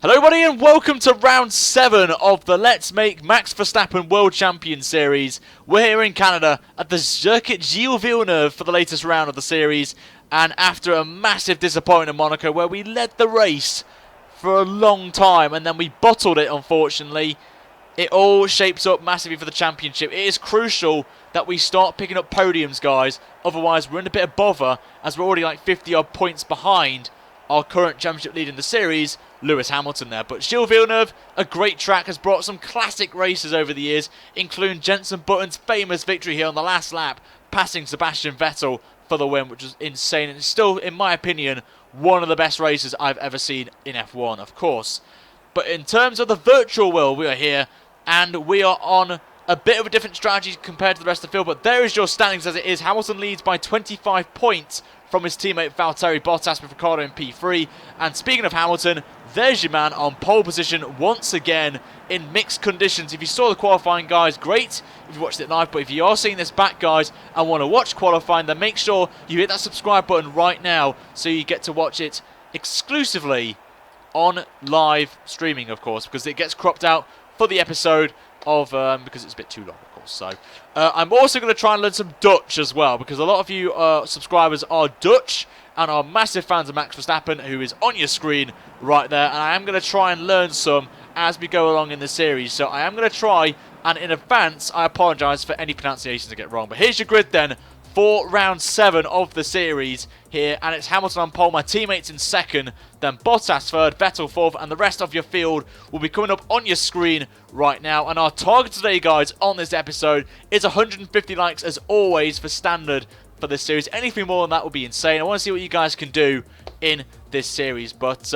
Hello everybody and welcome to round 7 of the Let's Make Max Verstappen World Champion Series. We're here in Canada at the Circuit Gilles Villeneuve for the latest round of the series. And after a massive disappointment in Monaco where we led the race for a long time and then we bottled it, unfortunately, it all shapes up massively for the championship. It is crucial that we start picking up podiums, guys. Otherwise we're in a bit of bother as we're already like 50 odd points behind our current championship lead in the series, Lewis Hamilton there. But Gilles Villeneuve, a great track, has brought some classic races over the years, including Jenson Button's famous victory here on the last lap, passing Sebastian Vettel for the win, which was insane. And it's still, in my opinion, one of the best races I've ever seen in F1, of course. But in terms of the virtual world, we are here, and we are on a bit of a different strategy compared to the rest of the field. But there is your standings as it is. Hamilton leads by 25 points from his teammate Valtteri Bottas with Ricciardo in P3. And speaking of Hamilton, there's your man on pole position once again in mixed conditions. If you saw the qualifying, guys, great if you watched it live. But if you are seeing this back, guys, and want to watch qualifying, then make sure you hit that subscribe button right now so you get to watch it exclusively on live streaming, of course, because it gets cropped out for the episode of because it's a bit too long, of course. So I'm also going to try and learn some Dutch as well, because a lot of you subscribers are Dutch and are massive fans of Max Verstappen, who is on your screen right there. And I am going to try and learn some as we go along in the series. So I am going to try, and in advance, I apologise for any pronunciations I get wrong. But here's your grid then for round 7 of the series here, and it's Hamilton on pole, my teammates in second, then Bottas third, Vettel fourth, and the rest of your field will be coming up on your screen right now. And our target today, guys, on this episode is 150 likes as always for standard for this series. Anything more than that would be insane. I want to see what you guys can do in this series. But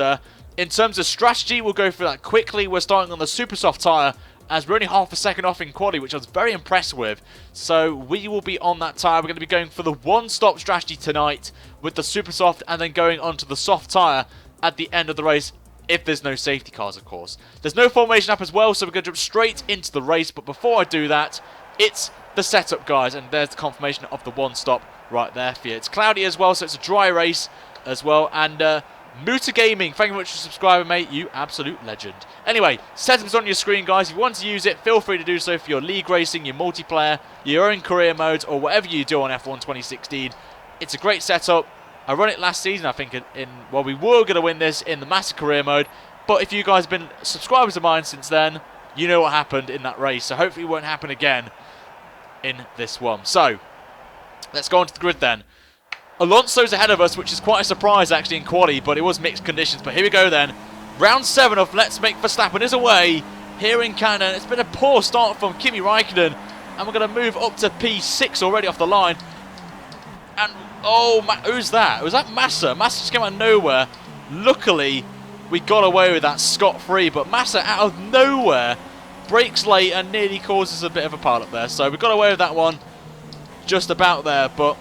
in terms of strategy, we'll go through that quickly. We're starting on the super soft tyre, as we're only half a second off in quali, which I was very impressed with. So we will be on that tyre. We're going to be going for the one-stop strategy tonight with the super soft, and then going onto the soft tyre at the end of the race, if there's no safety cars, of course. There's no formation up as well, so we're going to jump straight into the race. But before I do that, it's the setup, guys, and there's the confirmation of the one-stop right there for you. It's cloudy as well, so it's a dry race as well. And Muta Gaming, thank you very much for subscribing, mate. You absolute legend. Anyway, setup's on your screen, guys. If you want to use it, feel free to do so for your league racing, your multiplayer, your own career modes, or whatever you do on F1 2016. It's a great setup. I run it last season, I think, well, we were going to win this in the Master Career mode. But if you guys have been subscribers of mine since then, you know what happened in that race. So hopefully it won't happen again in this one. So, let's go onto the grid then. Alonso's ahead of us, which is quite a surprise actually in quali, but it was mixed conditions. But here we go then. Round 7 of Let's Make Verstappen is away here in Canada. It's been a poor start from Kimi Räikkönen, and we're going to move up to P6 already off the line. And, oh, who's that? Was that Massa? Massa just came out of nowhere. Luckily, we got away with that scot-free, but Massa out of nowhere brakes late and nearly causes a bit of a pile up there. So we got away with that one just about there, but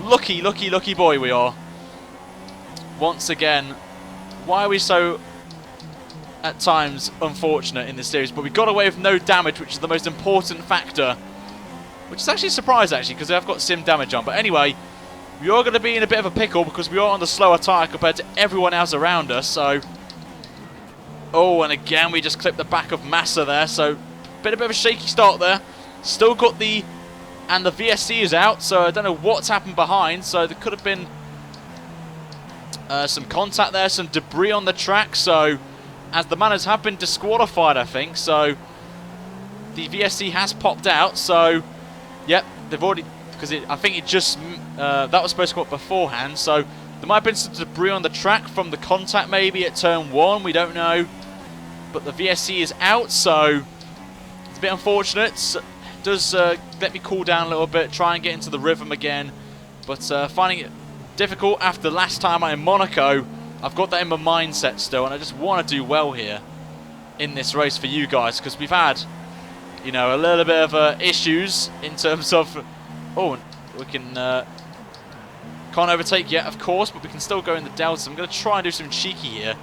lucky, lucky, lucky boy we are. Once again, why are we so, at times, unfortunate in this series? But we got away with no damage, which is the most important factor. Which is actually a surprise, actually, because I've got sim damage on. But anyway, we are going to be in a bit of a pickle because we are on the slower tyre compared to everyone else around us. So, oh, and again, we just clipped the back of Massa there. So, a bit of a shaky start there. Still got the... And the VSC is out, so I don't know what's happened behind. So there could have been some contact there, some debris on the track. So as the manners have been disqualified, I think. So the VSC has popped out. So yep, they've already, because I think it just that was supposed to come up beforehand. So there might have been some debris on the track from the contact maybe at turn 1. We don't know, but the VSC is out, so it's a bit unfortunate. So, does let me cool down a little bit, try and get into the rhythm again, but finding it difficult after last time I'm in Monaco. I've got that in my mindset still, and I just want to do well here in this race for you guys, because we've had, you know, a little bit of issues in terms of, oh, we can can't overtake yet, of course, but we can still go in the delta. I'm going to try and do some cheeky here,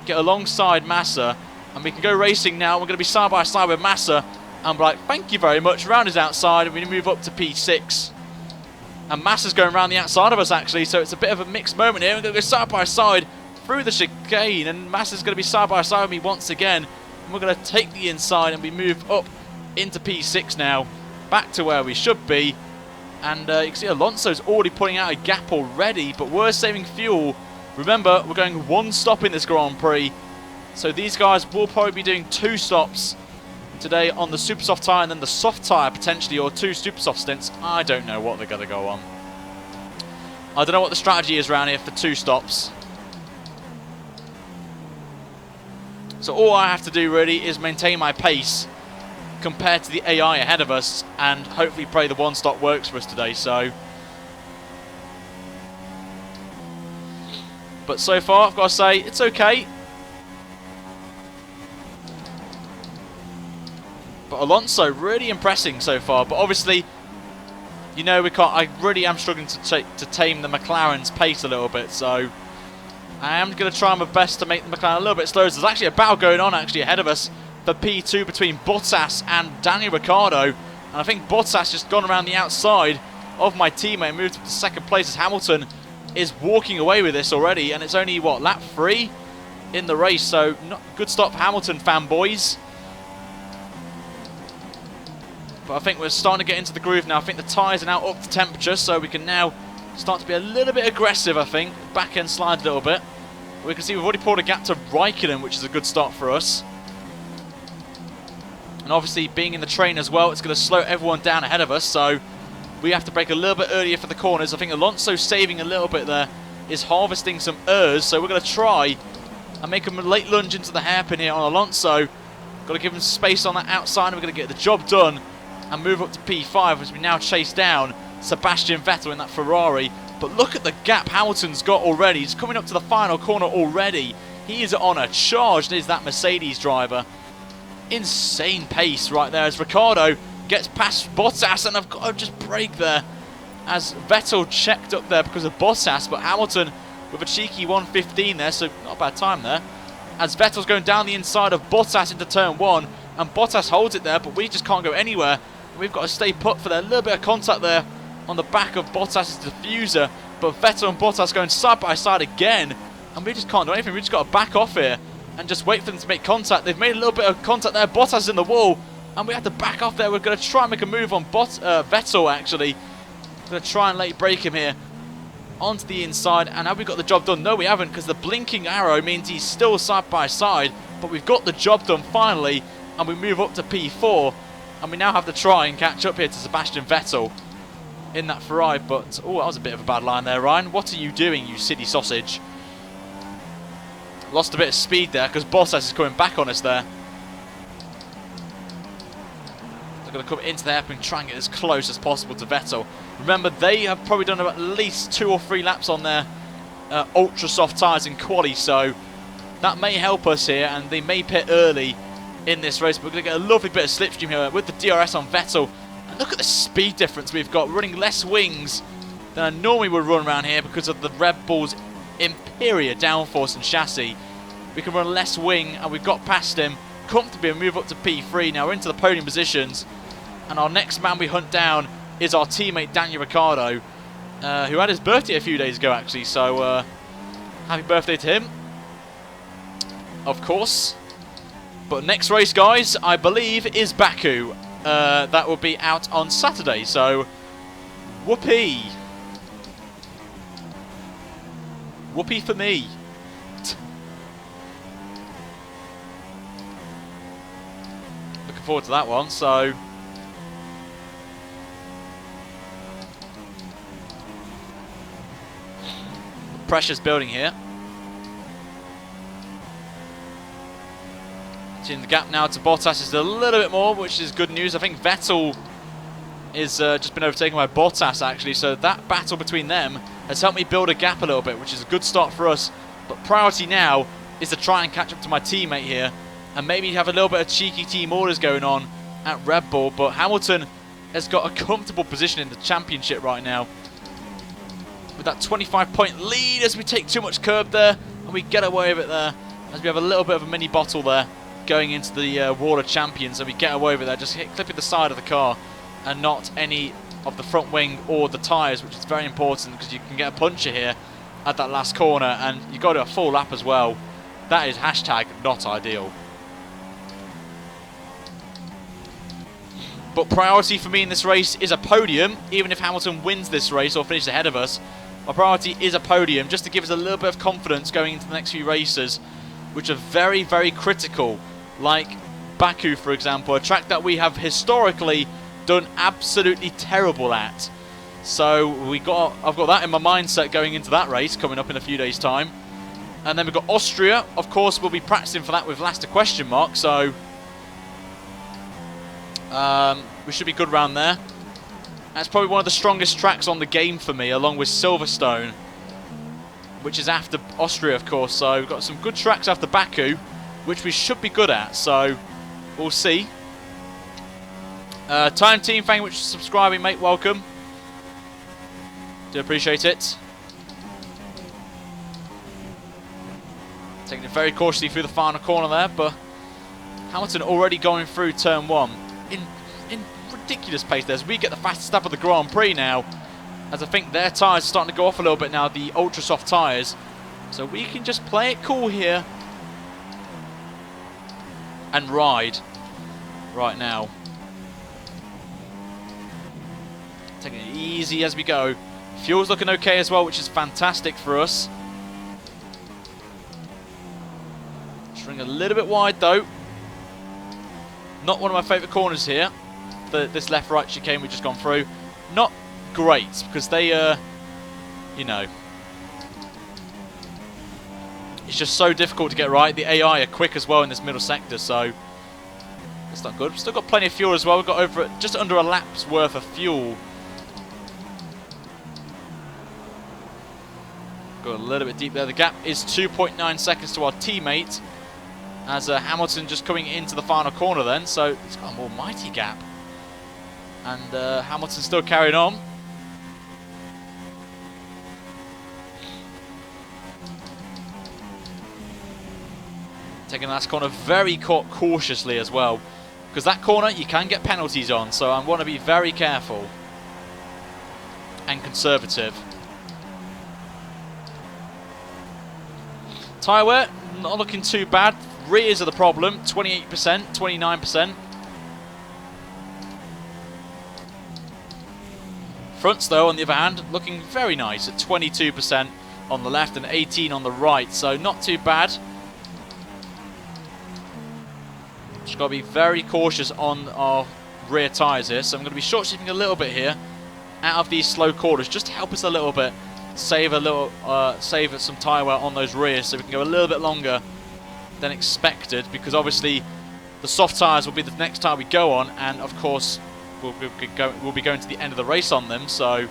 get alongside Massa, and we can go racing now. We're going to be side by side with Massa. And be like, thank you very much. Round is outside, and we move up to P6. And Massa's going around the outside of us, actually, so it's a bit of a mixed moment here. We're going to go side by side through the chicane, and Massa's going to be side by side with me once again. And we're going to take the inside, and we move up into P6 now, back to where we should be. And you can see Alonso's already putting out a gap already, but we're saving fuel. Remember, we're going one stop in this Grand Prix, so these guys will probably be doing 2 stops today on the super soft tyre and then the soft tyre potentially, or 2 super soft stints. I don't know what they're going to go on. I don't know what the strategy is around here for 2 stops. So all I have to do really is maintain my pace compared to the AI ahead of us, and hopefully pray the 1 stop works for us today. So, but so far I've got to say it's okay. But Alonso really impressing so far. But obviously, you know, we can't. I really am struggling to tame the McLaren's pace a little bit. So I am going to try my best to make the McLaren a little bit slower. There's actually a battle going on actually ahead of us for P2 between Bottas and Daniel Ricciardo. And I think Bottas just gone around the outside of my teammate and moved up to 2nd place as Hamilton is walking away with this already. And it's only, what, lap 3 in the race. So not good stop for Hamilton fanboys. But I think we're starting to get into the groove now. I think the tyres are now up to temperature, so we can now start to be a little bit aggressive, I think. Back end slide a little bit. We can see we've already pulled a gap to Raikkonen, which is a good start for us. And obviously, being in the train as well, it's going to slow everyone down ahead of us, so we have to brake a little bit earlier for the corners. I think Alonso saving a little bit there is harvesting some errs, so we're going to try and make a late lunge into the hairpin here on Alonso. Got to give him space on that outside, and we're going to get the job done and move up to P5 as we now chase down Sebastian Vettel in that Ferrari. But look at the gap Hamilton's got already. He's coming up to the final corner already. He is on a charge. There's that Mercedes driver. Insane pace right there as Ricciardo gets past Bottas, and I've got to just brake there as Vettel checked up there because of Bottas, but Hamilton with a cheeky 115 there, so not a bad time there. As Vettel's going down the inside of Bottas into turn 1, and Bottas holds it there, but we just can't go anywhere. We've got to stay put for that little bit of contact there on the back of Bottas' diffuser, but Vettel and Bottas going side by side again, and we just can't do anything. We just got to back off here and just wait for them to make contact. They've made a little bit of contact there. Bottas in the wall, and we have to back off there. We're going to try and make a move on Vettel, actually. Going to try and late break him here onto the inside. And have we got the job done? No, we haven't, because the blinking arrow means he's still side by side, but we've got the job done finally, and we move up to P4, and we now have to try and catch up here to Sebastian Vettel in that Ferrari. But, oh, that was a bit of a bad line there, Ryan. What are you doing, you silly sausage? Lost a bit of speed there because Bottas is coming back on us there. They're going to come into the hairpin and try and get as close as possible to Vettel. Remember, they have probably done at least 2 or 3 laps on their ultra soft tyres in quali, so that may help us here, and they may pit early in this race. But we're going to get a lovely bit of slipstream here with the DRS on Vettel. And look at the speed difference we've got, running less wings than I normally would run around here because of the Red Bull's Imperial downforce and chassis. We can run less wing, and we've got past him comfortably and move up to P3. Now we're into the podium positions, and our next man we hunt down is our teammate Daniel Ricciardo, who had his birthday a few days ago actually, so happy birthday to him, of course. But next race, guys, I believe is Baku. That will be out on Saturday, so whoopee. Whoopee for me. Looking forward to that one, so the pressure's building here. Seeing the gap now to Bottas is a little bit more, which is good news. I think Vettel is just been overtaken by Bottas actually, so that battle between them has helped me build a gap a little bit, which is a good start for us. But priority now is to try and catch up to my teammate here, and maybe have a little bit of cheeky team orders going on at Red Bull. But Hamilton has got a comfortable position in the championship right now with that 25-point lead as we take too much curb there, and we get away with it there as we have a little bit of a mini bottle there going into the World of Champions, and we get away with that, just clipping the side of the car and not any of the front wing or the tyres, which is very important because you can get a puncture here at that last corner, and you got to do a full lap as well. That is hashtag not ideal. But priority for me in this race is a podium. Even if Hamilton wins this race or finishes ahead of us, my priority is a podium, just to give us a little bit of confidence going into the next few races, which are very, very critical. Like Baku, for example, a track that we have historically done absolutely terrible at. So I've got that in my mindset going into that race coming up in a few days' time. And then we've got Austria. Of course, we'll be practicing for that with last a question mark. So we should be good around there. That's probably one of the strongest tracks on the game for me, along with Silverstone, which is after Austria, of course. So we've got some good tracks after Baku, which we should be good at. So we'll see. Time Team, thank you much for subscribing, mate. Welcome. Do appreciate it. Taking it very cautiously through the final corner there, but Hamilton already going through turn 1 in ridiculous pace there, as we get the fastest lap of the Grand Prix now, as I think their tyres are starting to go off a little bit now, the ultra soft tyres. So we can just play it cool here and ride right now. Taking it easy as we go. Fuel's looking okay as well, which is fantastic for us. String a little bit wide though. Not one of my favourite corners here. This left-right chicane we've just gone through. Not great, because they, you know, it's just so difficult to get right. The AI are quick as well in this middle sector, so that's not good. We've still got plenty of fuel as well. We've got over just under a lap's worth of fuel. Got a little bit deep there. The gap is 2.9 seconds to our teammate, as Hamilton just coming into the final corner then, so it's got a more mighty gap. And Hamilton still carrying on. Taking the last corner very cautiously as well, because that corner you can get penalties on, so I want to be very careful and conservative. Tyre wear, not looking too bad. Rears are the problem, 28%, 29%. Fronts, though, on the other hand, looking very nice at 22% on the left and 18% on the right, so not too bad. Just got to be very cautious on our rear tyres here, so I'm going to be short shifting a little bit here out of these slow corners, just to help us a little bit, save some tyre wear on those rears, so we can go a little bit longer than expected, because obviously the soft tyres will be the next tyre we go on, and of course we'll be going to the end of the race on them. So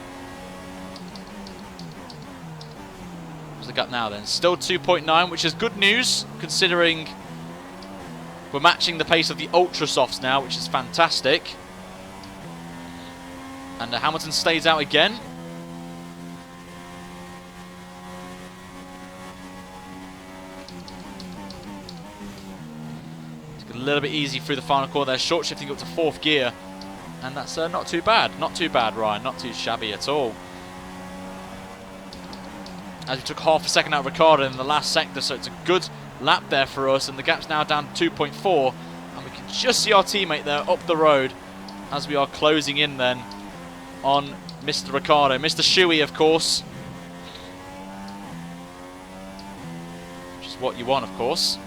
what's the gap now then? Still 2.9, which is good news considering we're matching the pace of the ultra softs now, which is fantastic. And Hamilton stays out again. A little bit easy through the final corner there, short shifting up to 4th gear, and that's not too bad. Not too bad, Ryan. Not too shabby at all. As we took half a second out of Ricciardo in the last sector, so it's a good lap there for us, and the gap's now down to 2.4, and we can just see our teammate there up the road as we are closing in then on Mr. Ricciardo. Mr. Shuey, of course, which is what you want, of course.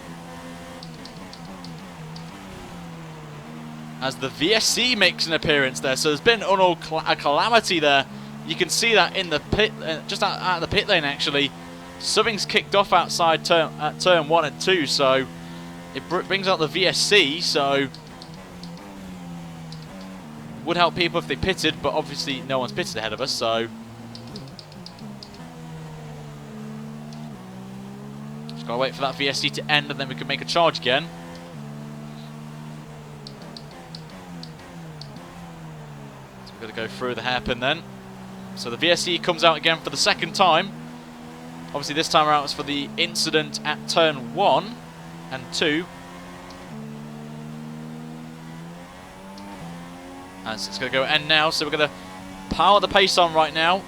As the VSC makes an appearance there, so there's been a calamity there. You can see that in the pit, just out of the pit lane actually. Something's kicked off outside turn 1 and 2, so it brings out the VSC, so would help people if they pitted, but obviously no one's pitted ahead of us, so just gotta wait for that VSC to end and then we can make a charge again. We're going to go through the hairpin then. So the VSC comes out again for the second time. Obviously this time around it's for the incident at turn 1 and 2. And it's going to go end now, so we're going to power the pace on right now.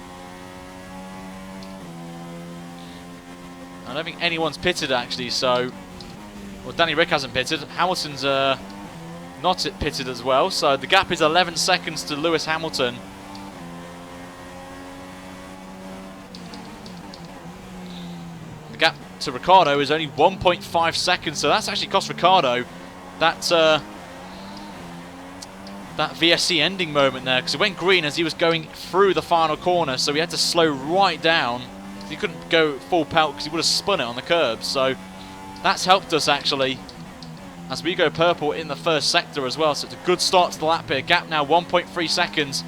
I don't think anyone's pitted actually, so... Well, Danny Ric hasn't pitted. Hamilton's not pitted as well, so the gap is 11 seconds to Lewis Hamilton. The gap to Ricciardo is only 1.5 seconds, so that's actually cost Ricciardo that VSC ending moment there, because it went green as he was going through the final corner, so he had to slow right down. He couldn't go full pelt because he would have spun it on the curb, so that's helped us actually as we go purple in the first sector as well. So it's a good start to the lap here. Gap now 1.3 seconds,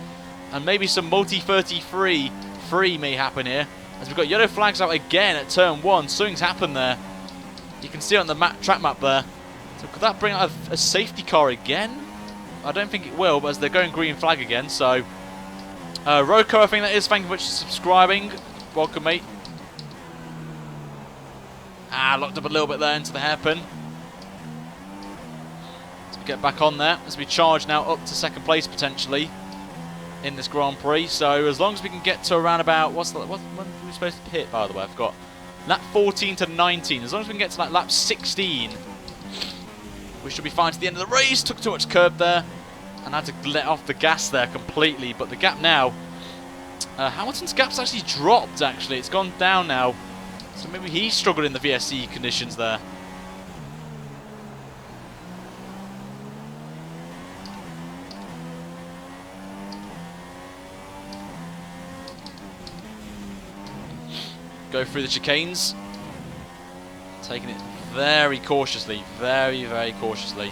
and maybe some multi-33 free may happen here as we've got yellow flags out again at turn 1. Something's happened there. You can see it on the track map there. So could that bring out a safety car again? I don't think it will, but as they're going green flag again. So Roko, I think that is. Thank you very much for subscribing. Welcome, mate. Locked up a little bit there into the hairpin. So we get back on there as we charge now up to second place potentially in this Grand Prix. So as long as we can get to around about when are we supposed to pit, by the way? I forgot. Lap 14 to 19. As long as we can get to like lap 16, we should be fine to the end of the race. Took too much curb there and had to let off the gas there completely. But the gap now, Hamilton's gap's actually dropped. Actually, it's gone down now. So maybe he struggled in the VSC conditions there. Go through the chicanes. Taking it very cautiously. Very, very cautiously.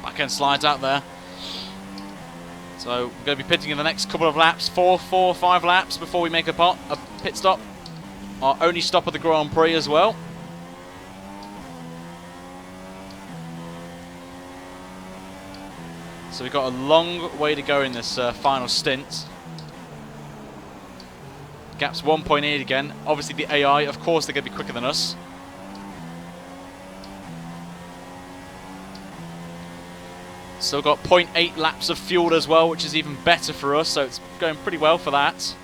Back end slides out there. So we're going to be pitting in the next couple of laps, 5 laps before we make a pit stop. Our only stop of the Grand Prix as well. So we've got a long way to go in this final stint. Gap's 1.8 again. Obviously the AI, of course, they're going to be quicker than us. Still got 0.8 laps of fuel as well, which is even better for us, so it's going pretty well for that.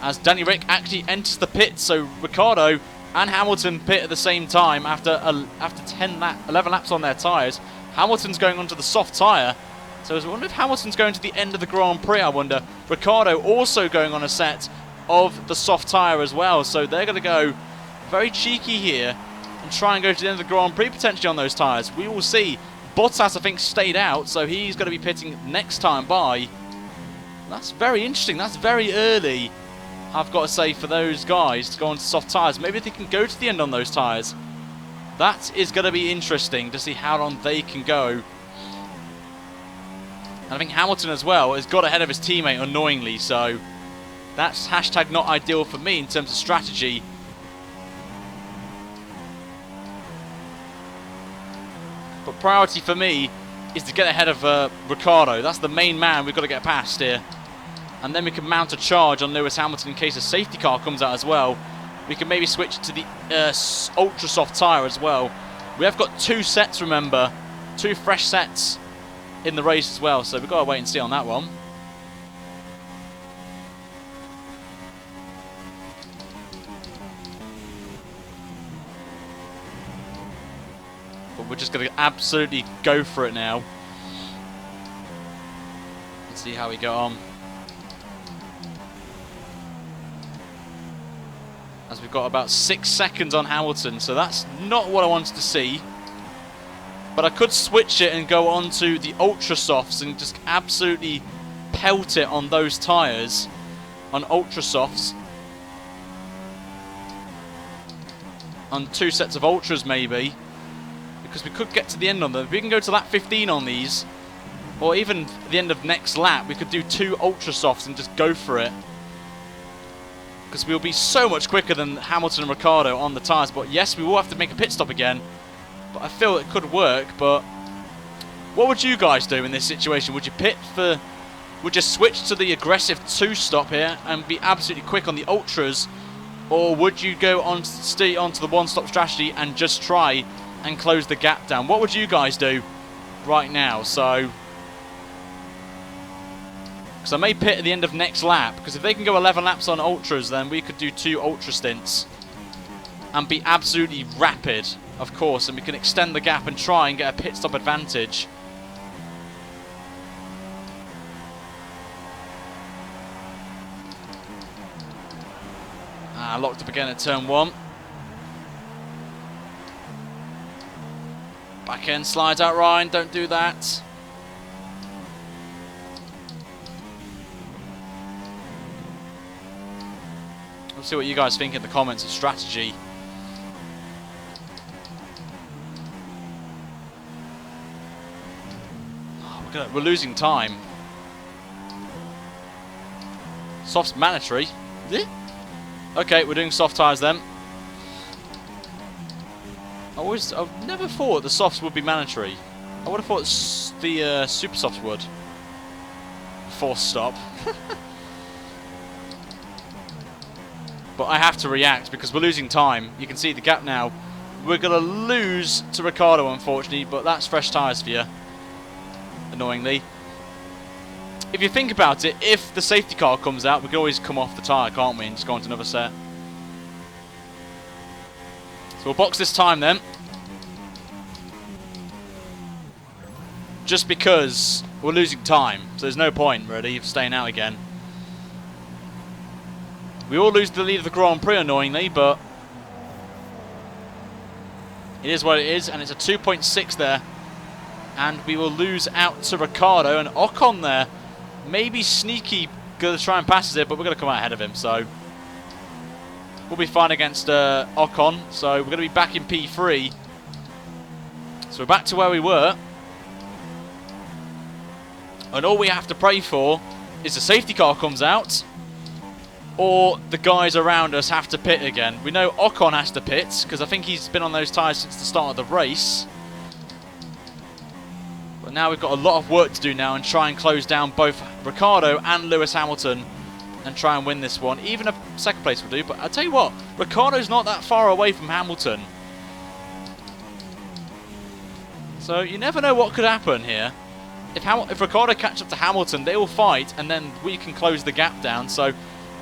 As Danny Ric actually enters the pit, so Ricciardo and Hamilton pit at the same time after 11 laps on their tyres. Hamilton's going onto the soft tyre, so I wonder if Hamilton's going to the end of the Grand Prix, I wonder. Ricciardo also going on a set of the soft tyre as well, so they're going to go very cheeky here and try and go to the end of the Grand Prix potentially on those tyres. We will see. Bottas, I think, stayed out, so he's going to be pitting next time by. That's very interesting. That's very early, I've got to say, for those guys to go on to soft tyres. Maybe they can go to the end on those tyres. That is going to be interesting to see how long they can go. And I think Hamilton as well has got ahead of his teammate annoyingly, so that's hashtag not ideal for me in terms of strategy. But priority for me is to get ahead of Ricciardo. That's the main man we've got to get past here. And then we can mount a charge on Lewis Hamilton in case a safety car comes out as well. We can maybe switch to the ultra soft tyre as well. We have got 2 sets, remember. 2 fresh sets in the race as well. So we've got to wait and see on that one. But we're just going to absolutely go for it now. Let's see how we go on. As we've got about 6 seconds on Hamilton, so that's not what I wanted to see. But I could switch it and go on to the ultra softs and just absolutely pelt it on those tyres, on ultra softs. On 2 sets of ultras maybe. Because we could get to the end on them. If we can go to lap 15 on these, or even the end of next lap, we could do 2 ultra softs and just go for it. Because we'll be so much quicker than Hamilton and Ricciardo on the tyres. But yes, we will have to make a pit stop again. But I feel it could work. But what would you guys do in this situation? Would you would you switch to the aggressive 2-stop here and be absolutely quick on the ultras? Or would you go on, stay onto the 1-stop strategy and just try and close the gap down? What would you guys do right now? So Because I may pit at the end of next lap. Because if they can go 11 laps on Ultras, then we could do 2 Ultra stints. And be absolutely rapid, of course. And we can extend the gap and try and get a pit stop advantage. Locked up again at turn 1. Back end slides out, Ryan. Don't do that. We'll see what you guys think in the comments of strategy. Oh, we're losing time. Soft's mandatory. Is it? Okay, we're doing soft tyres then. I've never thought the softs would be mandatory. I would have thought the super softs would. Forced stop. But I have to react because we're losing time. You can see the gap now. We're going to lose to Ricciardo, unfortunately, but that's fresh tyres for you. Annoyingly. If you think about it, if the safety car comes out, we can always come off the tyre, can't we, and just go on to another set. So we'll box this time then. Just because we're losing time, so there's no point, really, of staying out again. We all lose the lead of the Grand Prix, annoyingly, but it is what it is, and it's a 2.6 there. And we will lose out to Ricciardo, and Ocon there. Maybe sneaky, going to try and pass it, but we're going to come out ahead of him, so we'll be fine against Ocon. So we're going to be back in P3. So we're back to where we were. And all we have to pray for is the safety car comes out, or the guys around us have to pit again. We know Ocon has to pit, because I think he's been on those tyres since the start of the race. But now we've got a lot of work to do now and try and close down both Ricciardo and Lewis Hamilton and try and win this one. Even a second place will do, but I'll tell you what, Ricciardo's not that far away from Hamilton. So you never know what could happen here. If Ricciardo catches up to Hamilton, they will fight and then we can close the gap down. So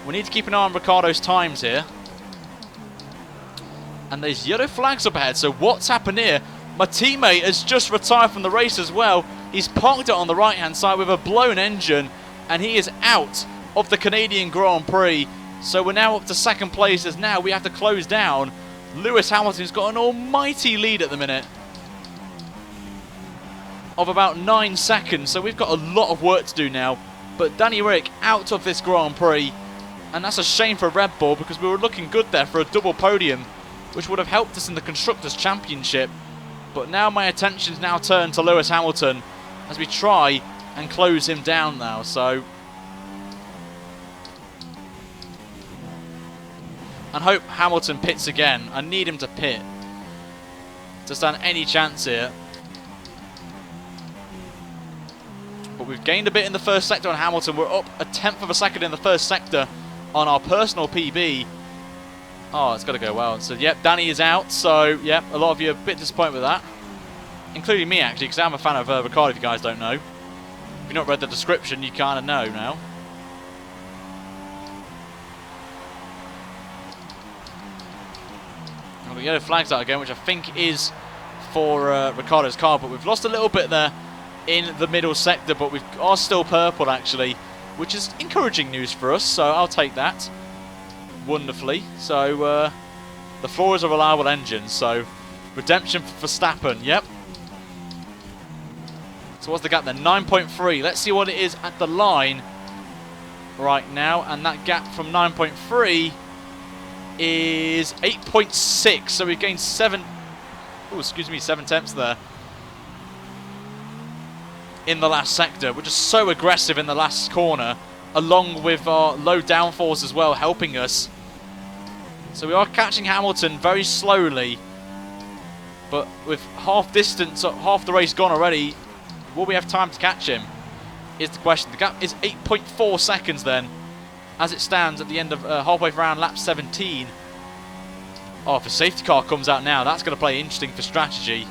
we need to keep an eye on Ricciardo's times here. And there's yellow flags up ahead, so what's happened here? My teammate has just retired from the race as well. He's parked it on the right-hand side with a blown engine, and he is out of the Canadian Grand Prix. So we're now up to second place, as now we have to close down. Lewis Hamilton's got an almighty lead at the minute of about 9 seconds. So we've got a lot of work to do now. But Danny Rick out of this Grand Prix, and that's a shame for Red Bull because we were looking good there for a double podium, which would have helped us in the Constructors' Championship. But now my attention's now turned to Lewis Hamilton as we try and close him down now. So, and hope Hamilton pits again. I need him to pit to stand any chance here. But we've gained a bit in the first sector on Hamilton. We're up a 1/10 of a second in the first sector on our personal PB. Oh, it's got to go well. So, yep, Danny is out. So, yep, a lot of you are a bit disappointed with that. Including me, actually, because I'm a fan of Ricciardo, if you guys don't know. If you've not read the description, you kind of know now. We've got yellow flags out again, which I think is for Ricciardo's car. But we've lost a little bit there in the middle sector, but we are still purple, actually, which is encouraging news for us. So, I'll take that. Wonderfully. So the floor is a reliable engine, so redemption for Verstappen. Yep. So what's the gap then? 9.3. Let's see what it is at the line right now, and that gap from 9.3 is 8.6. So we've gained 7 tenths there in the last sector, which is so aggressive in the last corner, along with our low downforce as well, helping us. So we are catching Hamilton very slowly, but with half the race gone already, will we have time to catch him? Is the question. The gap is 8.4 seconds then, as it stands at the end of halfway around lap 17. Oh, if a safety car comes out now, that's going to play interesting for strategy.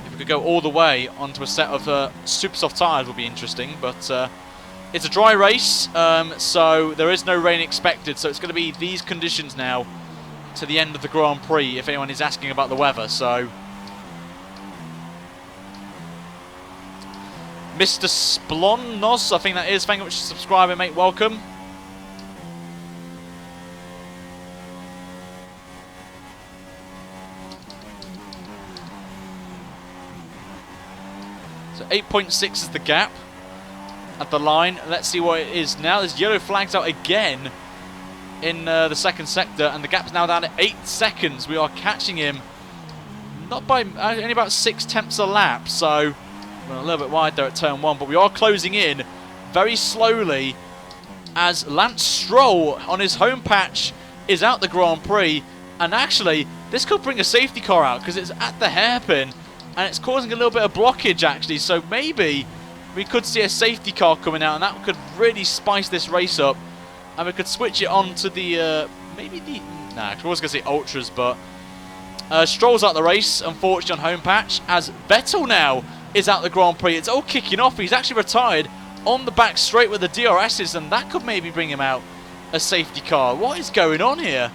If we could go all the way onto a set of super soft tyres would be interesting, but it's a dry race, so there is no rain expected, so it's going to be these conditions now to the end of the Grand Prix, if anyone is asking about the weather. So Mr. Splonnos, I think that is, thank you much for subscribing, mate, welcome. So 8.6 is the gap at the line. Let's see what it is now. There's yellow flags out again in the second sector, and the gap's now down to 8 seconds. We are catching him, not by only about 6/10 a lap, so we're a little bit wide there at turn 1, but we are closing in very slowly as Lance Stroll on his home patch is out the Grand Prix, and actually this could bring a safety car out because it's at the hairpin and it's causing a little bit of blockage actually, so maybe we could see a safety car coming out, and that could really spice this race up, and we could switch it on to the I was going to say Ultras, but Stroll's out the race, unfortunately, on home patch, as Vettel now is out the Grand Prix. It's all kicking off. He's actually retired on the back straight with the DRSs, and that could maybe bring him out a safety car. What is going on here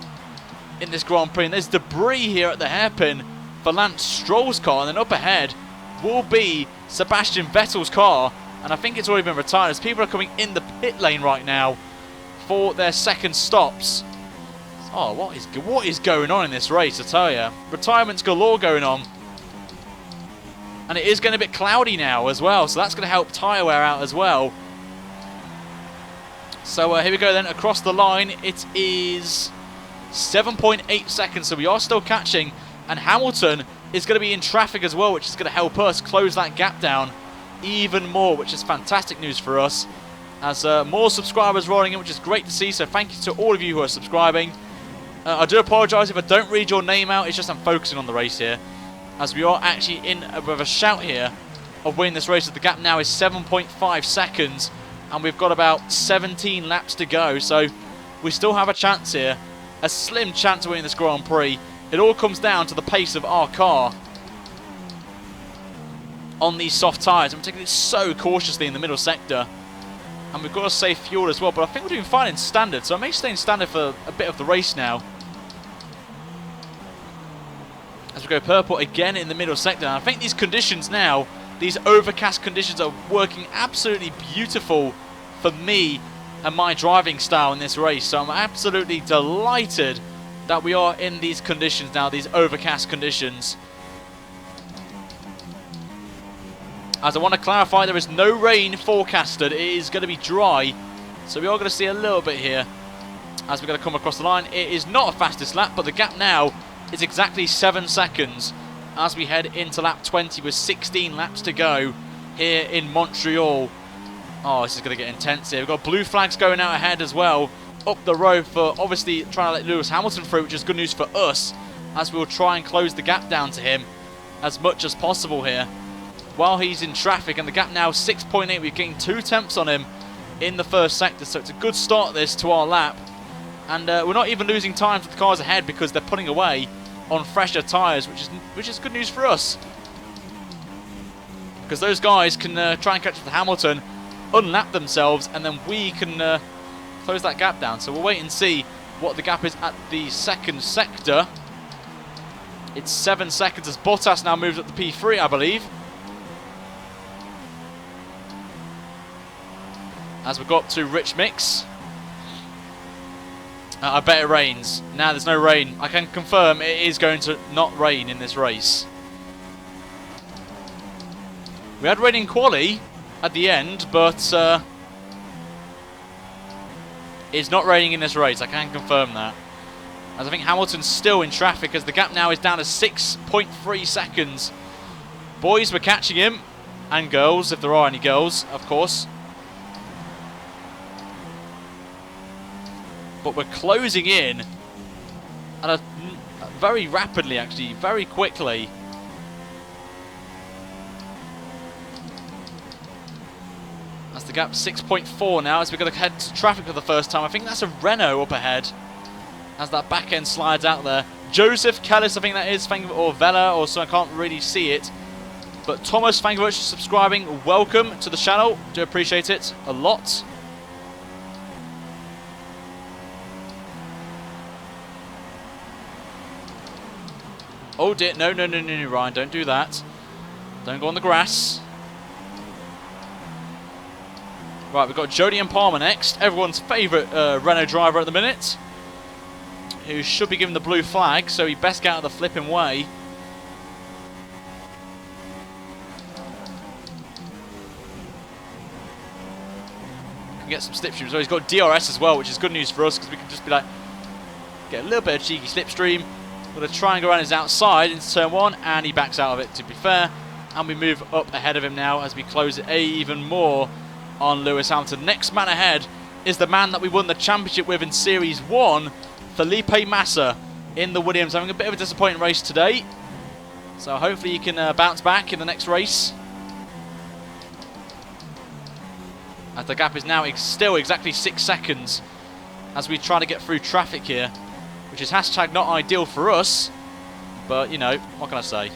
in this Grand Prix? And there's debris here at the hairpin for Lance Stroll's car, and then up ahead will be Sebastian Vettel's car, and I think it's already been retired as people are coming in the pit lane right now for their second stops. Oh, what is going on in this race, I tell you. Retirements galore going on. And it is getting a bit cloudy now as well, so that's going to help tyre wear out as well. So here we go then, across the line. It is 7.8 seconds, so we are still catching, and Hamilton is going to be in traffic as well, which is going to help us close that gap down even more, which is fantastic news for us, as more subscribers rolling in, which is great to see. So thank you to all of you who are subscribing. I do apologise if I don't read your name out, it's just I'm focusing on the race here, as we are actually in with a shout here of winning this race. The gap now is 7.5 seconds, and we've got about 17 laps to go, so we still have a chance here, a slim chance of winning this Grand Prix. It all comes down to the pace of our car on these soft tyres. I'm taking it so cautiously in the middle sector, and we've got to save fuel as well, but I think we're doing fine in standard, so I may stay in standard for a bit of the race now. As we go purple again in the middle sector, and I think these conditions now, these overcast conditions, are working absolutely beautiful for me and my driving style in this race, so I'm absolutely delighted that we are in these conditions now, these overcast conditions. As I want to clarify, there is no rain forecasted. It is going to be dry, so we are going to see a little bit here as we're going to come across the line. It is not a fastest lap, but the gap now is exactly 7 seconds as we head into lap 20 with 16 laps to go here in Montreal. Oh, this is going to get intense here. We've got blue flags going out ahead as well, up the road, for obviously trying to let Lewis Hamilton through, which is good news for us, as we'll try and close the gap down to him as much as possible here while he's in traffic. And the gap now 6.8. We're getting 2 tenths on him in the first sector, so it's a good start this to our lap, and we're not even losing time to the cars ahead because they're pulling away on fresher tyres, which is good news for us, because those guys can try and catch up to Hamilton, unlap themselves, and then we can close that gap down. So we'll wait and see what the gap is at the second sector. It's 7 seconds as Bottas now moves up to P3, I believe, as we go up to Rich Mix. I bet it rains. Now there's no rain. I can confirm it is going to not rain in this race. We had rain in quali at the end, but it's not raining in this race. I can confirm that, as I think Hamilton's still in traffic, as the gap now is down to 6.3 seconds. Boys, we're catching him, and girls, if there are any girls, of course. But we're closing in at very rapidly, actually, very quickly. As the gap 6.4 now, as we're going to head to traffic for the first time. I think that's a Renault up ahead, as that back end slides out there. Joseph Kellis, I think that is, or Vela, or so, I can't really see it. But Thomas, thank you very much for subscribing. Welcome to the channel. Do appreciate it a lot. Oh dear, no, Ryan, don't do that. Don't go on the grass. Right, we've got Jody and Palmer next. Everyone's favourite Renault driver at the minute. Who should be given the blue flag, so he best get out of the flipping way. Can get some slipstream. So he's got DRS as well, which is good news for us, because we can just be like, get a little bit of cheeky slipstream. With a triangle around his outside into turn 1, and he backs out of it, to be fair. And we move up ahead of him now as we close it even more on Lewis Hamilton. Next man ahead is the man that we won the championship with in Series 1, Felipe Massa in the Williams. Having a bit of a disappointing race today. So hopefully he can bounce back in the next race. As the gap is now still exactly 6 seconds as we try to get through traffic here. Which is hashtag not ideal for us, but you know, what can I say?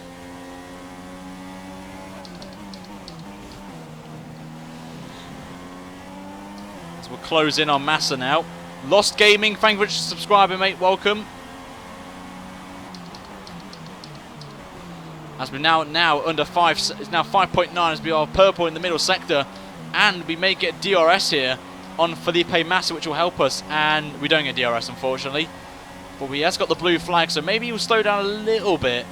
So we'll close in on Massa now. Lost Gaming, thank you for subscribing, mate. Welcome. As we're now under 5, it's now 5.9 as we are purple in the middle sector, and we may get DRS here on Felipe Massa, which will help us, and we don't get DRS unfortunately. But he has got the blue flag, so maybe he'll slow down a little bit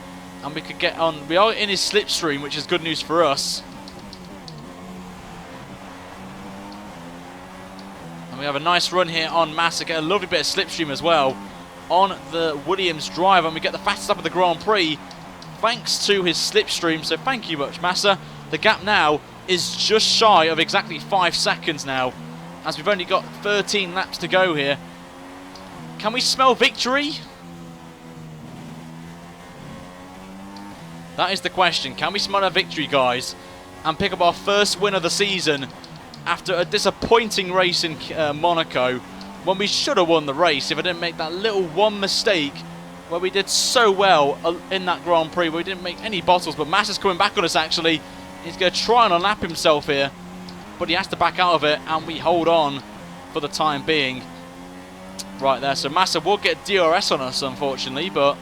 and we could get on. We are in his slipstream, which is good news for us. And we have a nice run here on Massa, get a lovely bit of slipstream as well on the Williams drive, and we get the fastest lap of the Grand Prix thanks to his slipstream, so thank you much Massa. The gap now is just shy of exactly 5 seconds now, as we've only got 13 laps to go here. Can we smell victory? That is the question. Can we smell a victory, guys, and pick up our first win of the season after a disappointing race in Monaco, when we should have won the race if I didn't make that little one mistake where we did so well in that Grand Prix where we didn't make any bottles. But Massa's coming back on us actually. He's going to try and unlap himself here, but he has to back out of it, and we hold on for the time being. Right there, so Massa will get DRS on us unfortunately, but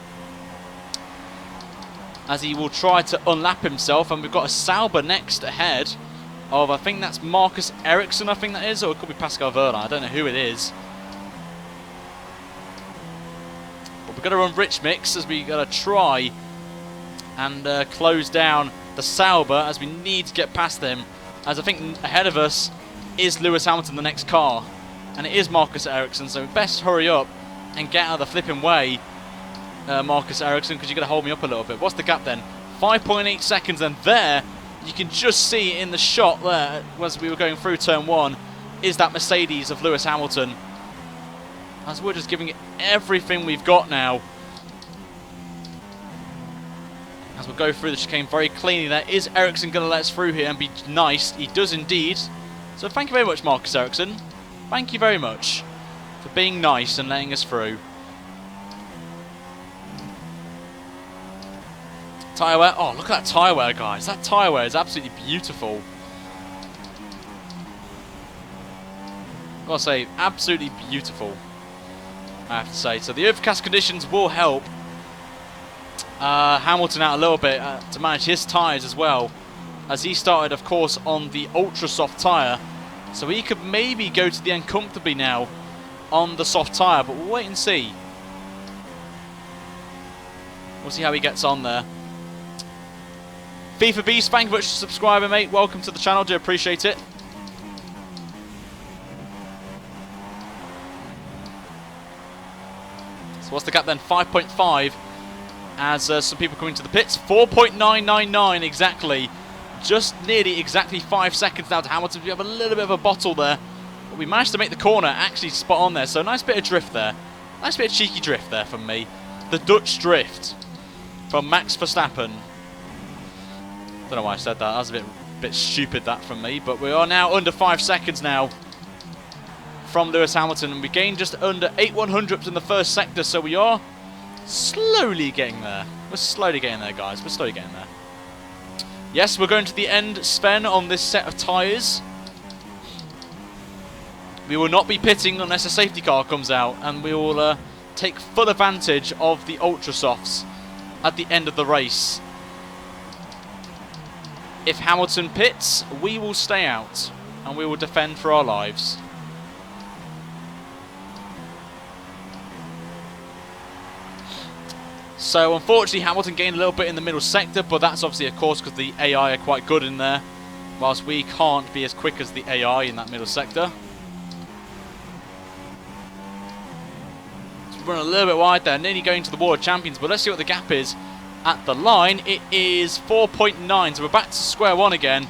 as he will try to unlap himself, and we've got a Sauber next ahead of, I think that's Marcus Ericsson, I think that is, or it could be Pascal Verdun, I don't know who it is. But we're going to run Rich Mix as we got to try and close down the Sauber, as we need to get past them, as I think ahead of us is Lewis Hamilton, the next car. And it is Marcus Ericsson, so we best hurry up and get out of the flipping way, Marcus Ericsson, because you're going to hold me up a little bit. What's the gap then? 5.8 seconds, and there, you can just see in the shot there, as we were going through turn 1, is that Mercedes of Lewis Hamilton. As we're just giving it everything we've got now. As we'll go through the chicane very cleanly there. Is Ericsson going to let us through here and be nice? He does indeed. So thank you very much, Marcus Ericsson. Thank you very much for being nice and letting us through. Tyre wear. Oh, look at that tyre wear, guys. That tyre wear is absolutely beautiful. I've got to say, absolutely beautiful, I have to say. So the overcast conditions will help Hamilton out a little bit to manage his tyres as well, as he started, of course, on the ultra soft tyre. So he could maybe go to the end comfortably now on the soft tyre, but we'll wait and see. We'll see how he gets on there. FIFA Beast, thank you very much for subscribing, mate. Welcome to the channel, do appreciate it. So what's the gap then? 5.5 as some people come into the pits. 4.999 exactly. Just nearly exactly 5 seconds now to Hamilton. We have a little bit of a bottle there, but we managed to make the corner actually spot on there. So nice bit of drift there. Nice bit of cheeky drift there from me. The Dutch drift from Max Verstappen. Don't know why I said that. That was a bit stupid that from me. But we are now under 5 seconds now from Lewis Hamilton, and we gained just under 8/100ths in the first sector. So we are slowly getting there. We're slowly getting there, guys. We're slowly getting there. Yes, we're going to the end, Sven, on this set of tyres. We will not be pitting unless a safety car comes out, and we will take full advantage of the Ultra Softs at the end of the race. If Hamilton pits, we will stay out, and we will defend for our lives. So unfortunately Hamilton gained a little bit in the middle sector, but that's obviously of course because the AI are quite good in there, whilst we can't be as quick as the AI in that middle sector. So we're running a little bit wide there, nearly going to the World Champions, but let's see what the gap is at the line. It is 4.9, so we're back to square one again.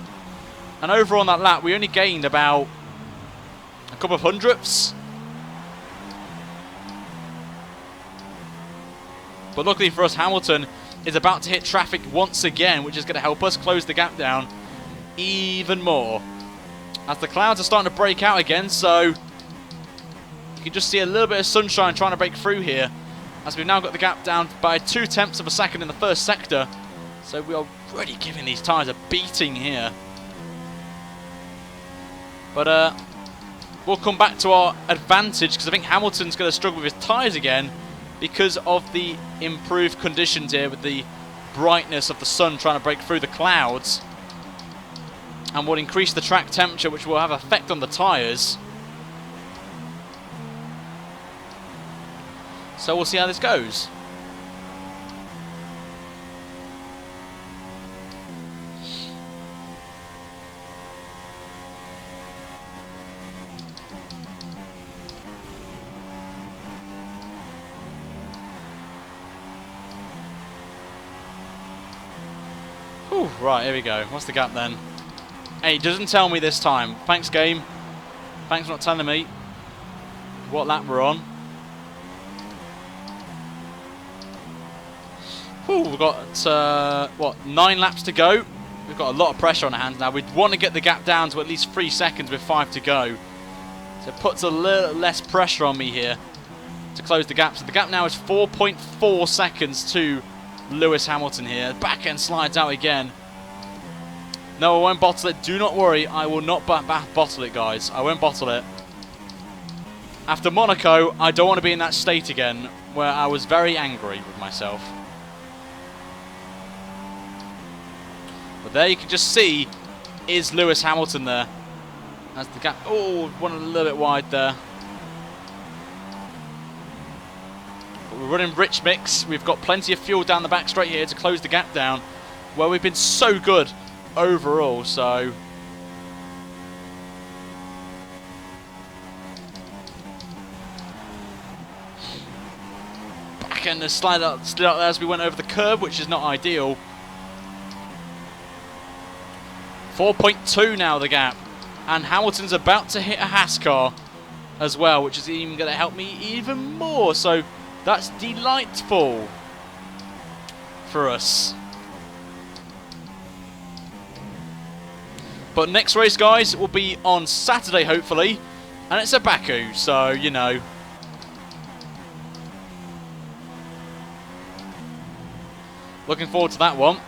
And over on that lap we only gained about a couple of hundredths. But luckily for us, Hamilton is about to hit traffic once again, which is going to help us close the gap down even more. As the clouds are starting to break out again, so you can just see a little bit of sunshine trying to break through here. As we've now got the gap down by 0.2 of a second in the first sector. So we are really giving these tyres a beating here. But we'll come back to our advantage, because I think Hamilton's going to struggle with his tyres again, because of the improved conditions here with the brightness of the sun trying to break through the clouds, and will increase the track temperature, which will have effect on the tyres. So we'll see how this goes. Whew, right, here we go. What's the gap then? Hey, it doesn't tell me this time. Thanks, game. Thanks for not telling me what lap we're on. Whew, we've got, what, 9 laps to go. We've got a lot of pressure on our hands now. We'd want to get the gap down to at least 3 seconds with 5 to go. So it puts a little less pressure on me here to close the gap. So the gap now is 4.4 seconds to Lewis Hamilton here. Back end slides out again. No, I won't bottle it. Do not worry. I will not bottle it, guys. I won't bottle it. After Monaco, I don't want to be in that state again where I was very angry with myself. But there you can just see is Lewis Hamilton there. As the gap, oh, went a little bit wide there. But we're running rich mix. We've got plenty of fuel down the back straight here to close the gap down, where we've been so good overall. So back end the slid out there as we went over the curb, which is not ideal. 4.2 now the gap, and Hamilton's about to hit a Haas car as well, which is even going to help me even more. So that's delightful for us. But next race, guys, will be on Saturday, hopefully, and it's at Baku, so, you know. Looking forward to that one.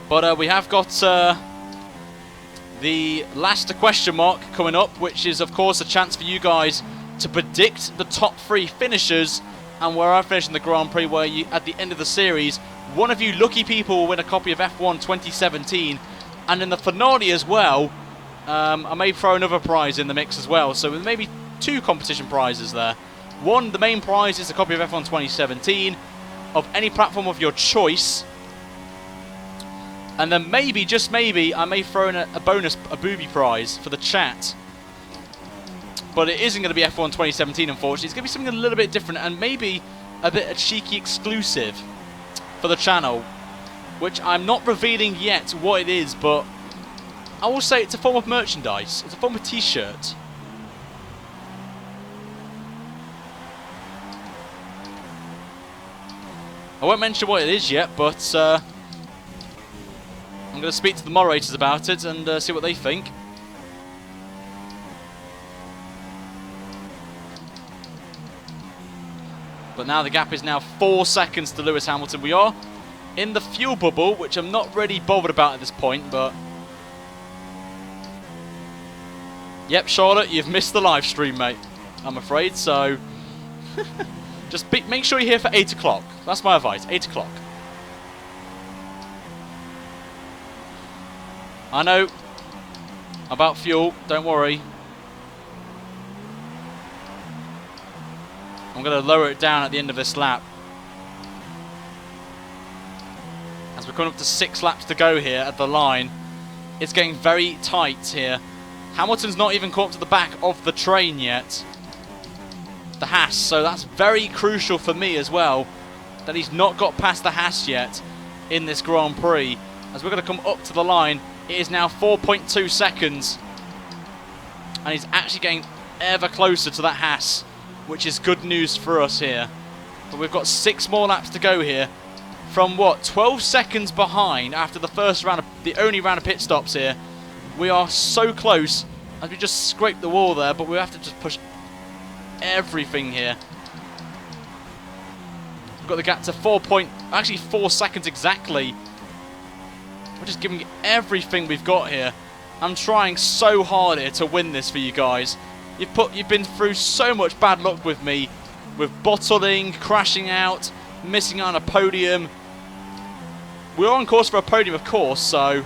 But we have got the last question mark coming up, which is, of course, a chance for you guys to predict the top 3 finishers and where I finish in the Grand Prix, where you, at the end of the series, one of you lucky people will win a copy of F1 2017. And in the finale as well, I may throw another prize in the mix as well. So maybe 2 competition prizes there. One, the main prize is a copy of F1 2017 of any platform of your choice. And then maybe, just maybe, I may throw in a bonus, a booby prize for the chat. But it isn't going to be F1 2017, unfortunately. It's going to be something a little bit different, and maybe a bit of cheeky exclusive for the channel, which I'm not revealing yet what it is, but I will say it's a form of merchandise. It's a form of t-shirt. I won't mention what it is yet, but I'm going to speak to the moderators about it and see what they think. But now the gap is now 4 seconds to Lewis Hamilton. We are in the fuel bubble, which I'm not really bothered about at this point, but... Yep, Charlotte, you've missed the live stream, mate. I'm afraid, so... Just make sure you're here for 8 o'clock. That's my advice, 8 o'clock. I know about fuel, don't worry. I'm going to lower it down at the end of this lap. As we're coming up to 6 laps to go here at the line, it's getting very tight here. Hamilton's not even caught up to the back of the train yet. The Haas, so that's very crucial for me as well, that he's not got past the Haas yet in this Grand Prix. As we're going to come up to the line, it is now 4.2 seconds. And he's actually getting ever closer to that Haas, which is good news for us here. But we've got 6 more laps to go here. From what, 12 seconds behind after the first round, the only round of pit stops here. We are so close, as we just scraped the wall there, but we have to just push everything here. We've got the gap to 4 seconds exactly. We're just giving everything we've got here. I'm trying so hard here to win this for you guys. You've been through so much bad luck with me, with bottling, crashing out, missing out on a podium. We're on course for a podium, of course, so...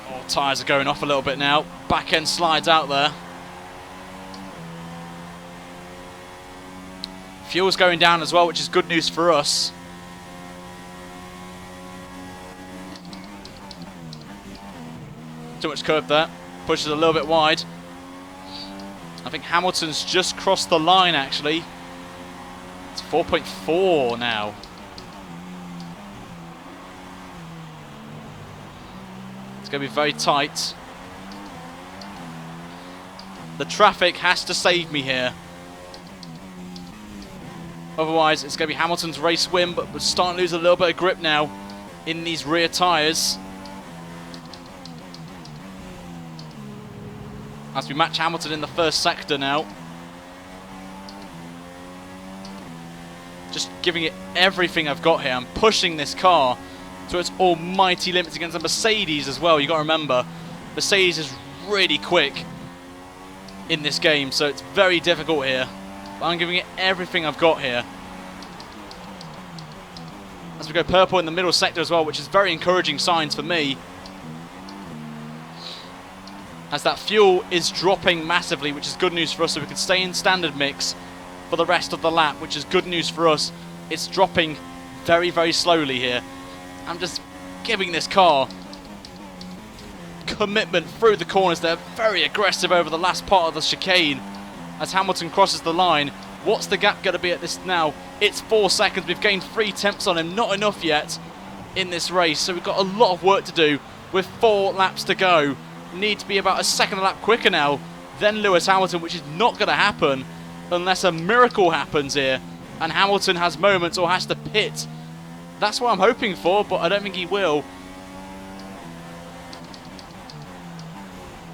Oh, tyres are going off a little bit now. Back end slides out there. Fuel's going down as well, which is good news for us. Too much curve there. Pushes a little bit wide. I think Hamilton's just crossed the line, actually. It's 4.4 now. It's going to be very tight. The traffic has to save me here. Otherwise, it's going to be Hamilton's race win, but we're starting to lose a little bit of grip now in these rear tyres. As we match Hamilton in the first sector now. Just giving it everything I've got here. I'm pushing this car to its almighty limits against the Mercedes as well. You've got to remember, Mercedes is really quick in this game, so it's very difficult here. But I'm giving it everything I've got here. As we go purple in the middle sector as well, which is very encouraging signs for me. As that fuel is dropping massively, which is good news for us, so we can stay in standard mix for the rest of the lap, which is good news for us. It's dropping very, very slowly here. I'm just giving this car commitment through the corners. They're very aggressive over the last part of the chicane. As Hamilton crosses the line, what's the gap going to be at this now? It's 4 seconds. We've gained 3 tenths on him. Not enough yet in this race, so we've got a lot of work to do with 4 laps to go. Need to be about a second a lap quicker now than Lewis Hamilton, which is not going to happen unless a miracle happens here and Hamilton has moments or has to pit. That's what I'm hoping for, but I don't think he will.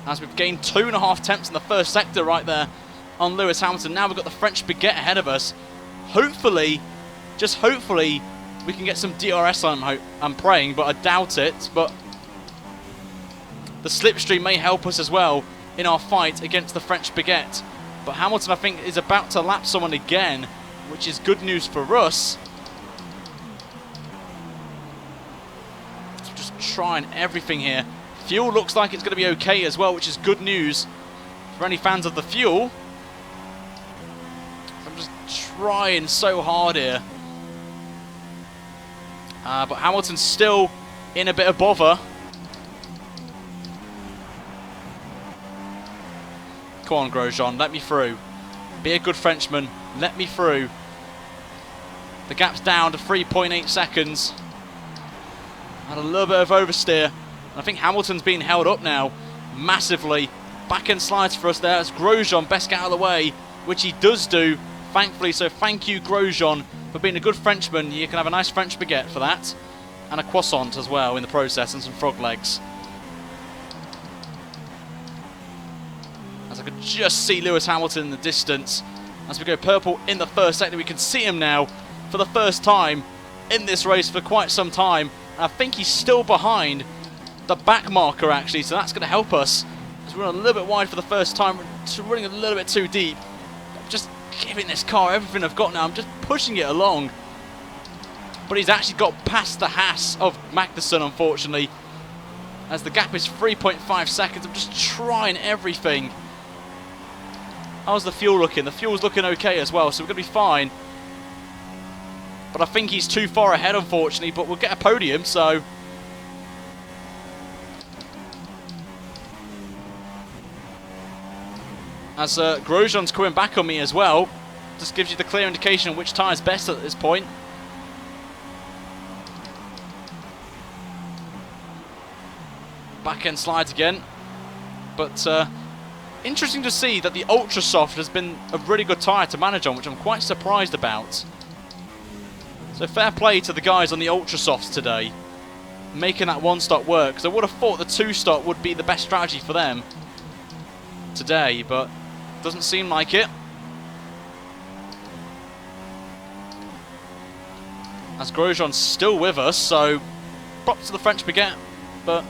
As we've gained 2.5 tenths in the first sector right there on Lewis Hamilton. Now we've got the French baguette ahead of us. Hopefully, just hopefully, we can get some DRS on. I'm praying, but I doubt it. But the slipstream may help us as well in our fight against the French baguette. But Hamilton, I think, is about to lap someone again, which is good news for us. So just trying everything here. Fuel looks like it's going to be okay as well, which is good news for any fans of the fuel. I'm just trying so hard here. But Hamilton's still in a bit of bother. Come on, Grosjean, let me through. Be a good Frenchman, let me through. The gap's down to 3.8 seconds. Had a little bit of oversteer. I think Hamilton's being held up now massively. Back end slides for us there. It's Grosjean, best get out of the way, which he does do, thankfully. So thank you, Grosjean, for being a good Frenchman. You can have a nice French baguette for that. And a croissant as well in the process, and some frog legs. As I can just see Lewis Hamilton in the distance. As we go purple in the first sector, we can see him now for the first time in this race for quite some time. And I think he's still behind the back marker actually, so that's going to help us. As we're running a little bit wide for the first time, we're running a little bit too deep. I'm just giving this car everything I've got now. I'm just pushing it along. But he's actually got past the Haas of Magnussen, unfortunately. As the gap is 3.5 seconds. I'm just trying everything. How's the fuel looking? The fuel's looking okay as well, so we're going to be fine. But I think he's too far ahead, unfortunately. But we'll get a podium, so... As Grosjean's coming back on me as well. Just gives you the clear indication of which tyre is best at this point. Back end slides again. But... interesting to see that the Ultra Soft has been a really good tyre to manage on, which I'm quite surprised about. So fair play to the guys on the Ultra Softs today, making that one stop work. Because I would have thought the two stop would be the best strategy for them today, but doesn't seem like it. As Grosjean's still with us, so props to the French baguette, but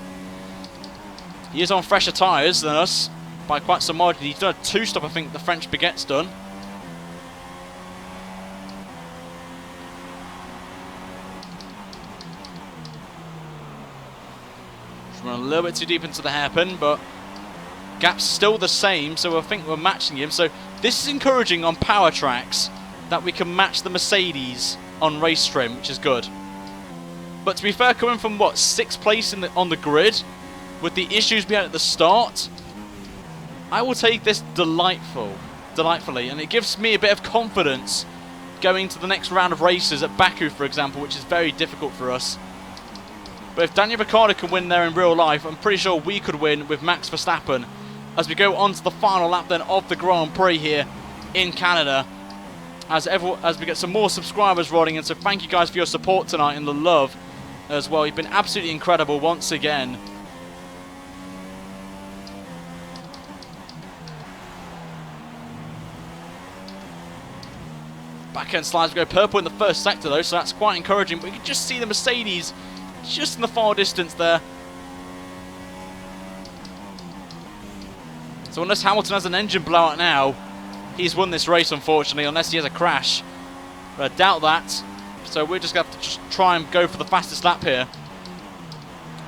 he is on fresher tyres than us. By quite some margin. He's done a two-stop, I think the French baguette's done. Just run a little bit too deep into the hairpin, but gap's still the same, so I think we're matching him. So this is encouraging on power tracks that we can match the Mercedes on race trim, which is good. But to be fair, coming from what, 6th place on the grid with the issues we had at the start, I will take this delightfully, and it gives me a bit of confidence going to the next round of races at Baku, for example, which is very difficult for us. But if Daniel Ricciardo can win there in real life, I'm pretty sure we could win with Max Verstappen as we go on to the final lap then of the Grand Prix here in Canada. As we get some more subscribers rolling in, so thank you guys for your support tonight and the love as well. You've been absolutely incredible once again. Back end slides, we go purple in the first sector though, so that's quite encouraging. But you can just see the Mercedes just in the far distance there. So unless Hamilton has an engine blowout now, he's won this race unfortunately, unless he has a crash. But I doubt that. So we're just going to have to just try and go for the fastest lap here.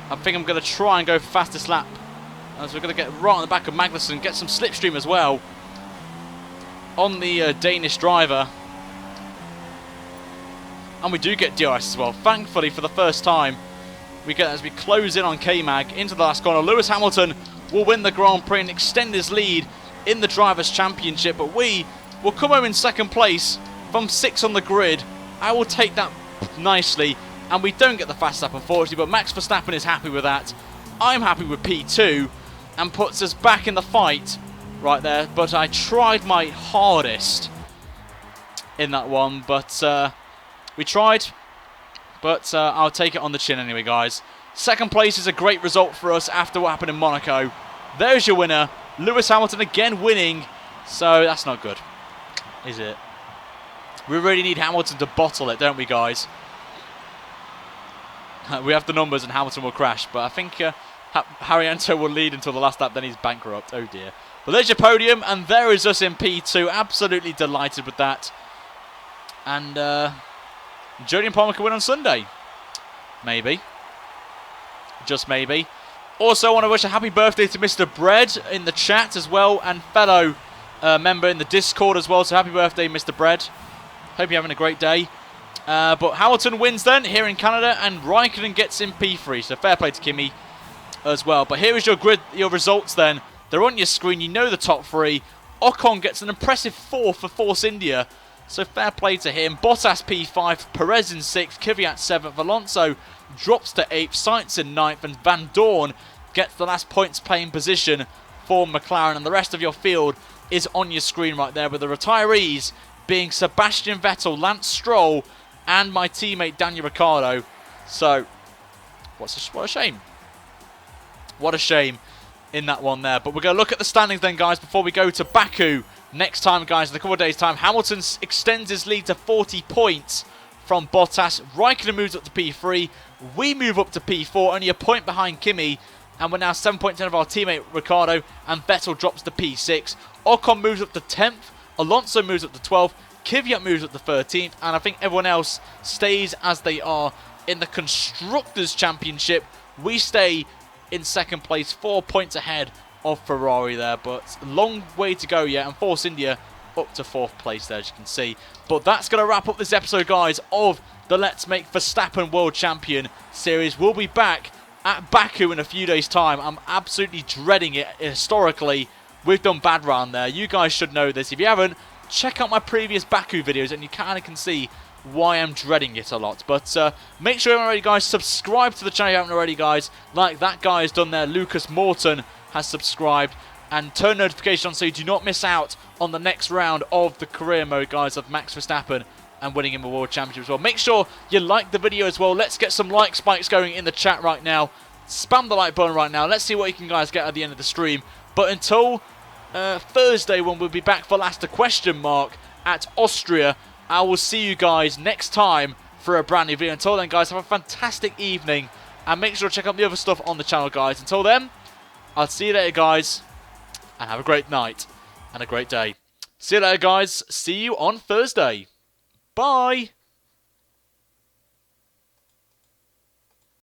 I think I'm going to try and go for fastest lap. As we're going to get right on the back of Magnussen, get some slipstream as well on the Danish driver. And we do get DRS as well. Thankfully, for the first time, we get as we close in on K-Mag into the last corner. Lewis Hamilton will win the Grand Prix and extend his lead in the Drivers' Championship. But we will come home in 2nd place from 6 on the grid. I will take that nicely. And we don't get the fast lap, unfortunately. But Max Verstappen is happy with that. I'm happy with P2. And puts us back in the fight right there. But I tried my hardest in that one. But... we tried, but I'll take it on the chin anyway, guys. 2nd place is a great result for us after what happened in Monaco. There's your winner. Lewis Hamilton again winning. So that's not good, is it? We really need Hamilton to bottle it, don't we, guys? We have the numbers and Hamilton will crash. But I think Harriento will lead until the last lap, then he's bankrupt. Oh, dear. But there's your podium, and there is us in P2. Absolutely delighted with that. And... Jodie Palmer can win on Sunday. Maybe. Just maybe. Also, I want to wish a happy birthday to Mr. Bread in the chat as well, and fellow member in the Discord as well. So happy birthday, Mr. Bread. Hope you're having a great day. But Hamilton wins then here in Canada, and Raikkonen gets in P3. So fair play to Kimi as well. But here is your grid, your results then. They're on your screen. You know the top 3. Ocon gets an impressive 4th for Force India. So fair play to him. Bottas P5, Perez in 6th, Kvyat 7th, Alonso drops to 8th, Sainz in 9th, and Van Dorn gets the last points playing position for McLaren. And the rest of your field is on your screen right there, with the retirees being Sebastian Vettel, Lance Stroll, and my teammate Daniel Ricciardo. So, what a shame. What a shame. in that one there. But we're going to look at the standings then, guys, before we go to Baku next time, guys, in a couple of days' time. Hamilton extends his lead to 40 points from Bottas. Raikkonen moves up to P3. We move up to P4, only a point behind Kimi. And we're now 7 points ahead of our teammate Ricciardo. And Vettel drops to P6. Ocon moves up to 10th. Alonso moves up to 12th. Kvyat moves up to 13th. And I think everyone else stays as they are in the Constructors' Championship. We stay in second place, 4 points ahead of Ferrari there. But a long way to go yet. And Force India up to 4th place there, as you can see. But that's going to wrap up this episode, guys, of the Let's Make Verstappen World Champion series. We'll be back at Baku in a few days' time. I'm absolutely dreading it. Historically, we've done bad round there. You guys should know this. If you haven't, check out my previous Baku videos and you kind of can see why I'm dreading it a lot. But make sure you're already, guys, subscribe to the channel if you haven't already, guys. Like that guy has done there. Lucas Morton has subscribed. And turn notifications on so you do not miss out on the next round of the career mode, guys, of Max Verstappen and winning him a World Championship as well. Make sure you like the video as well. Let's get some like spikes going in the chat right now. Spam the like button right now. Let's see what you can guys get at the end of the stream. But until Thursday, when we'll be back for last question mark at Austria, I will see you guys next time for a brand new video. Until then, guys, have a fantastic evening. And make sure to check out the other stuff on the channel, guys. Until then, I'll see you later, guys. And have a great night and a great day. See you later, guys. See you on Thursday. Bye.